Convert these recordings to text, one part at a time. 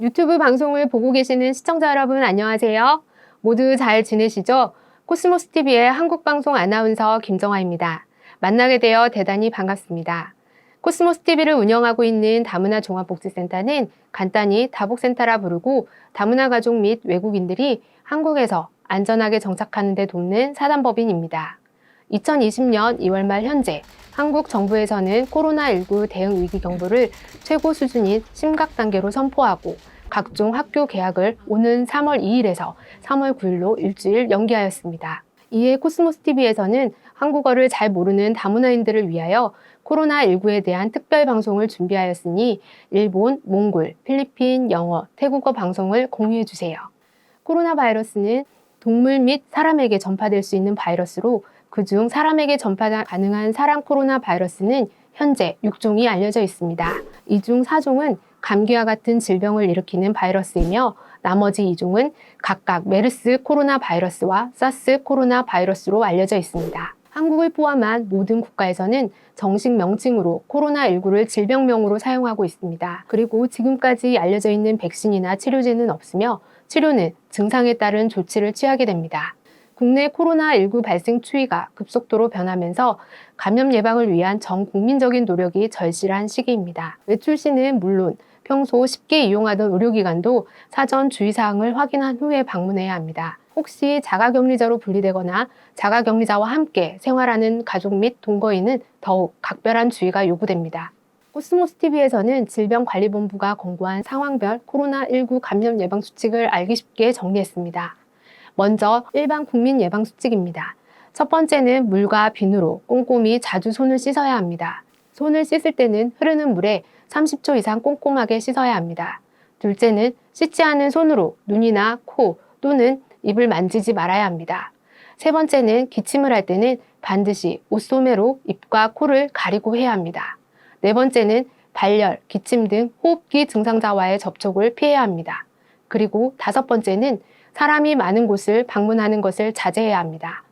유튜브 방송을 보고 계시는 시청자 여러분 안녕하세요. 모두 잘 지내시죠? 코스모스TV의 한국방송 아나운서 김정아입니다. 만나게 되어 대단히 반갑습니다. 코스모스TV를 운영하고 있는 다문화 종합복지센터는 간단히 다복센터라 부르고 다문화 가족 및 외국인들이 한국에서 안전하게 정착하는 데 돕는 사단법인입니다. 2020년 2월 말 현재 한국 정부에서는 코로나19 대응 위기 경보를 최고 수준인 심각 단계로 선포하고 각종 학교 개학을 오는 3월 2일에서 3월 9일로 일주일 연기하였습니다. 이에 코스모스TV에서는 한국어를 잘 모르는 다문화인들을 위하여 코로나19에 대한 특별 방송을 준비하였으니 일본, 몽골, 필리핀, 영어, 태국어 방송을 공유해 주세요. 코로나 바이러스는 동물 및 사람에게 전파될 수 있는 바이러스로 그중 사람에게 전파가 가능한 사람 코로나 바이러스는 현재 6종이 알려져 있습니다. 이 중 4종은 감기와 같은 질병을 일으키는 바이러스이며 나머지 2종은 각각 메르스 코로나 바이러스와 사스 코로나 바이러스로 알려져 있습니다. 한국을 포함한 모든 국가에서는 정식 명칭으로 코로나19를 질병명으로 사용하고 있습니다. 그리고 지금까지 알려져 있는 백신이나 치료제는 없으며 치료는 증상에 따른 조치를 취하게 됩니다. 국내 코로나19 발생 추이가 급속도로 변하면서 감염 예방을 위한 전 국민적인 노력이 절실한 시기입니다. 외출 시는 물론 평소 쉽게 이용하던 의료기관도 사전 주의사항을 확인한 후에 방문해야 합니다. 혹시 자가격리자로 분리되거나 자가격리자와 함께 생활하는 가족 및 동거인은 더욱 각별한 주의가 요구됩니다. 코스모스TV에서는 질병관리본부가 권고한 상황별 코로나19 감염 예방 수칙을 알기 쉽게 정리했습니다. 먼저 일반 국민 예방 수칙입니다. 첫 번째는 물과 비누로 꼼꼼히 자주 손을 씻어야 합니다. 손을 씻을 때는 흐르는 물에 30초 이상 꼼꼼하게 씻어야 합니다. 둘째는 씻지 않은 손으로 눈이나 코 또는 입을 만지지 말아야 합니다. 세 번째는 기침을 할 때는 반드시 옷소매로 입과 코를 가리고 해야 합니다. 네 번째는 발열, 기침 등 호흡기 증상자와의 접촉을 피해야 합니다. 그리고 다섯 번째는 사람이 많은 곳을 방문하는 것을 자제해야 합니다.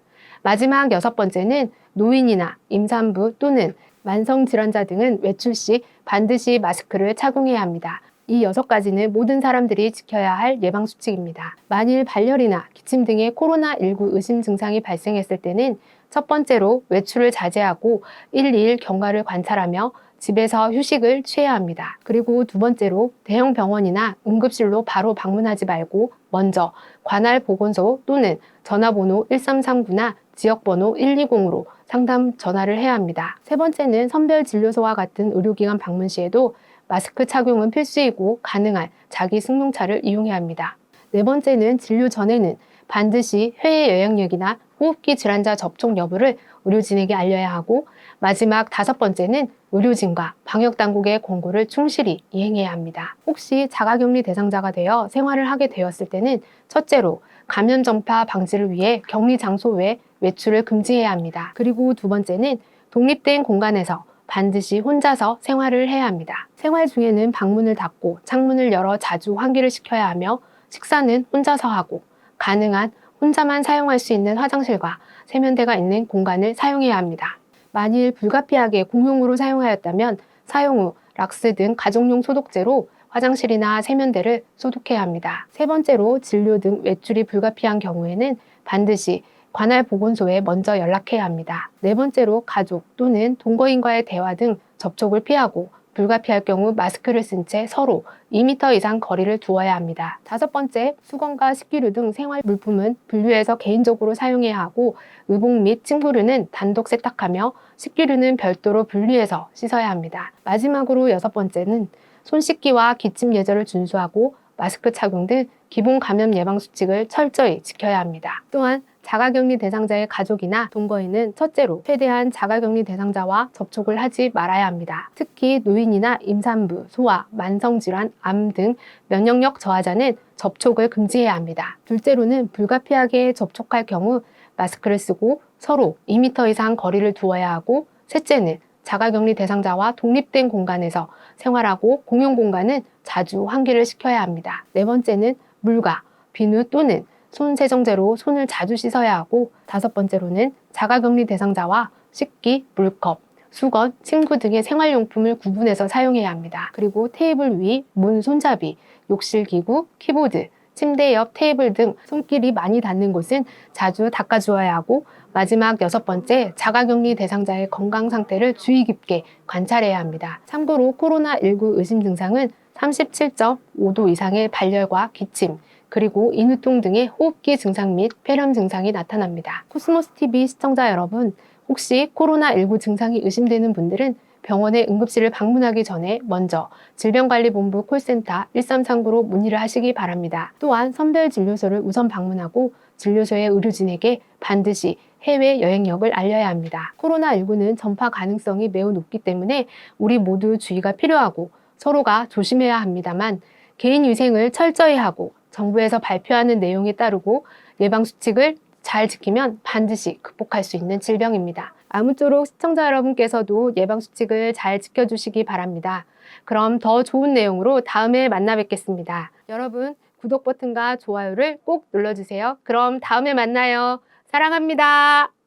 마지막 여섯 번째는 노인이나 임산부 또는 만성질환자 등은 외출 시 반드시 마스크를 착용해야 합니다. 이 6가지는 모든 사람들이 지켜야 할 예방수칙입니다. 만일 발열이나 기침 등의 코로나19 의심 증상이 발생했을 때는 첫 번째로 외출을 자제하고 1, 2일 경과를 관찰하며 집에서 휴식을 취해야 합니다. 그리고 두 번째로 대형 병원이나 응급실로 바로 방문하지 말고 먼저 관할 보건소 또는 전화번호 1339나 지역번호 120으로 상담 전화를 해야 합니다. 세 번째는 선별진료소와 같은 의료기관 방문 시에도 마스크 착용은 필수이고 가능한 자기 승용차를 이용해야 합니다. 네 번째는 진료 전에는 반드시 해외여행력이나 호흡기 질환자 접촉 여부를 의료진에게 알려야 하고 마지막 다섯 번째는 의료진과 방역당국의 권고를 충실히 이행해야 합니다. 혹시 자가격리 대상자가 되어 생활을 하게 되었을 때는 첫째로 감염 전파 방지를 위해 격리 장소 외 외출을 금지해야 합니다. 그리고 두 번째는 독립된 공간에서 반드시 혼자서 생활을 해야 합니다. 생활 중에는 방문을 닫고 창문을 열어 자주 환기를 시켜야 하며 식사는 혼자서 하고 가능한 혼자만 사용할 수 있는 화장실과 세면대가 있는 공간을 사용해야 합니다. 만일 불가피하게 공용으로 사용하였다면 사용 후 락스 등 가정용 소독제로 화장실이나 세면대를 소독해야 합니다. 세 번째로 진료 등 외출이 불가피한 경우에는 반드시 관할 보건소에 먼저 연락해야 합니다. 네 번째로 가족 또는 동거인과의 대화 등 접촉을 피하고 불가피할 경우 마스크를 쓴 채 서로 2m 이상 거리를 두어야 합니다. 다섯 번째, 수건과 식기류 등 생활 물품은 분류해서 개인적으로 사용해야 하고 의복 및 침구류는 단독 세탁하며 식기류는 별도로 분리해서 씻어야 합니다. 마지막으로 여섯 번째는 손 씻기와 기침 예절을 준수하고 마스크 착용 등 기본 감염 예방 수칙을 철저히 지켜야 합니다. 또한 자가격리 대상자의 가족이나 동거인은 첫째로 최대한 자가격리 대상자와 접촉을 하지 말아야 합니다. 특히 노인이나 임산부, 소아, 만성질환, 암 등 면역력 저하자는 접촉을 금지해야 합니다. 둘째로는 불가피하게 접촉할 경우 마스크를 쓰고 서로 2m 이상 거리를 두어야 하고 셋째는 자가격리 대상자와 독립된 공간에서 생활하고 공용 공간은 자주 환기를 시켜야 합니다. 네 번째는 물과 비누 또는 손 세정제로 손을 자주 씻어야 하고 다섯 번째로는 자가격리 대상자와 식기, 물컵, 수건, 침구 등의 생활용품을 구분해서 사용해야 합니다. 그리고 테이블 위, 문 손잡이, 욕실 기구, 키보드, 침대 옆 테이블 등 손길이 많이 닿는 곳은 자주 닦아주어야 하고, 마지막 6번째, 자가격리 대상자의 건강 상태를 주의 깊게 관찰해야 합니다. 참고로 코로나19 의심 증상은 37.5도 이상의 발열과 기침, 그리고 인후통 등의 호흡기 증상 및 폐렴 증상이 나타납니다. 코스모스TV 시청자 여러분, 혹시 코로나19 증상이 의심되는 분들은 병원의 응급실을 방문하기 전에 먼저 질병관리본부 콜센터 1339로 문의를 하시기 바랍니다. 또한 선별진료소를 우선 방문하고 진료소의 의료진에게 반드시 해외 여행력을 알려야 합니다. 코로나19는 전파 가능성이 매우 높기 때문에 우리 모두 주의가 필요하고 서로가 조심해야 합니다만, 개인위생을 철저히 하고 정부에서 발표하는 내용에 따르고 예방수칙을 잘 지키면 반드시 극복할 수 있는 질병입니다. 아무쪼록 시청자 여러분께서도 예방수칙을 잘 지켜주시기 바랍니다. 그럼 더 좋은 내용으로 다음에 만나 뵙겠습니다. 여러분, 구독 버튼과 좋아요를 꼭 눌러주세요. 그럼 다음에 만나요. 사랑합니다.